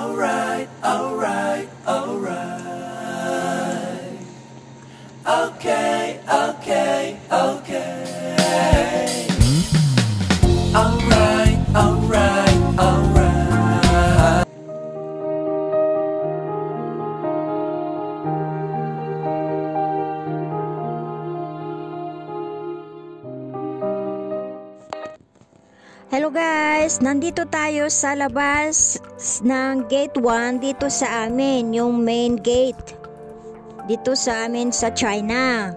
alright, alright, alright. Okay, okay, okay. Alright, alright, alright. Hello guys, nandito tayo sa labas ng gate 1 dito sa amin, yung main gate dito sa amin sa China.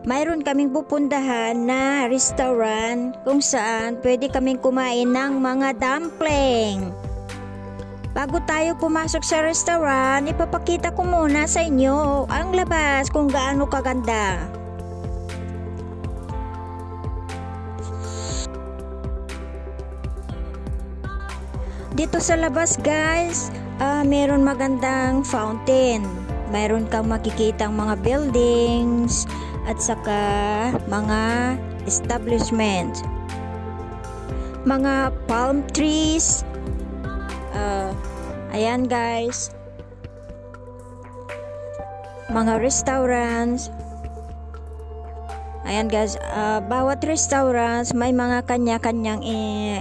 Mayroon kaming pupuntahan na restaurant kung saan pwede kaming kumain ng mga dumpling. Bago tayo pumasok sa restaurant, ipapakita ko muna sa inyo ang labas kung gaano kaganda. Dito sa labas guys, meron magandang fountain. Mayroon kang makikitang mga buildings at saka mga establishment. Mga palm trees. Ayan guys. Mga restaurants. Ayan guys, bawat restaurants may mga kanya-kanyang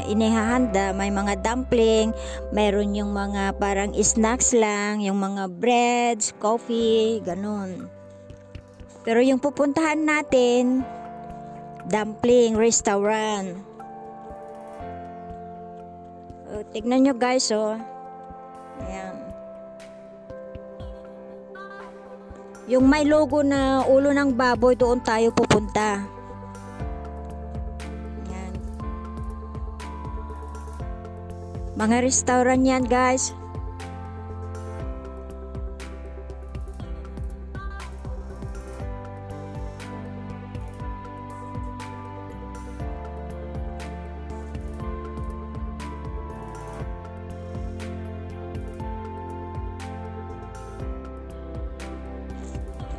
inihahanda. May mga dumpling, mayroon yung mga parang snacks lang, yung mga breads, coffee, ganun. Pero yung pupuntahan natin, dumpling restaurant. Tignan nyo guys, oh. Ayan. Yung may logo na ulo ng baboy, doon tayo pupunta. Yan. Mga restaurant yan guys.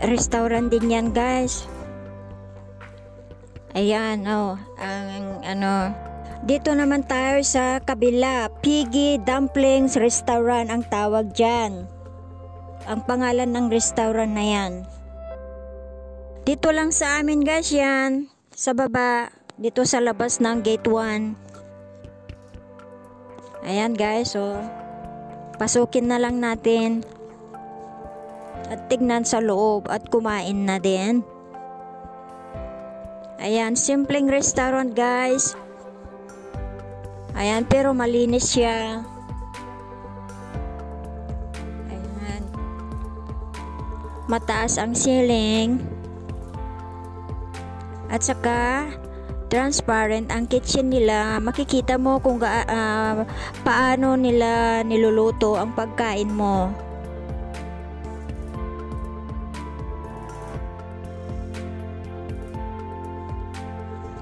Restaurant din yan guys. Ayan, oh, dito naman tayo sa kabila, Piggy Dumplings Restaurant ang tawag dyan. Ang pangalan ng restaurant na yan. Dito lang sa amin guys yan, sa baba, dito sa labas ng gate 1. Ayan guys, oh. Pasukin na lang natin at tignan sa loob at kumain na din. Ayan, simpleng restaurant guys. Ayan, pero malinis siya. Ayan. Mataas ang ceiling. At saka transparent ang kitchen nila. Makikita mo kung paano nila niluluto ang pagkain mo.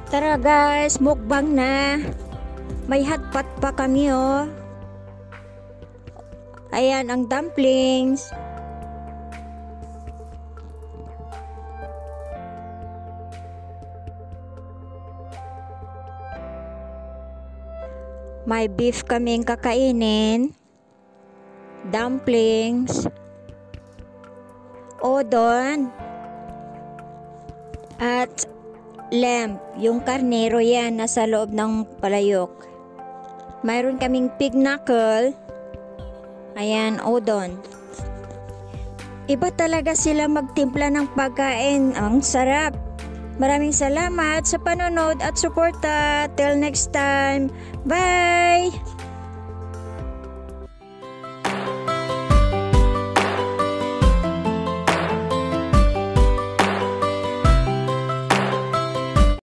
Tara guys, mukbang na. May hotpot pa kami, oh. Ayan ang dumplings. May beef kaming kakainin. Dumplings. Udon. At lamb, yung karnero yan, nasa loob ng palayok. Mayroon kaming pig knuckle. Ayan, udon. Iba talaga sila magtimpla ng pagkain. Ang sarap. Maraming salamat sa panonood at suporta. Till next time. Bye!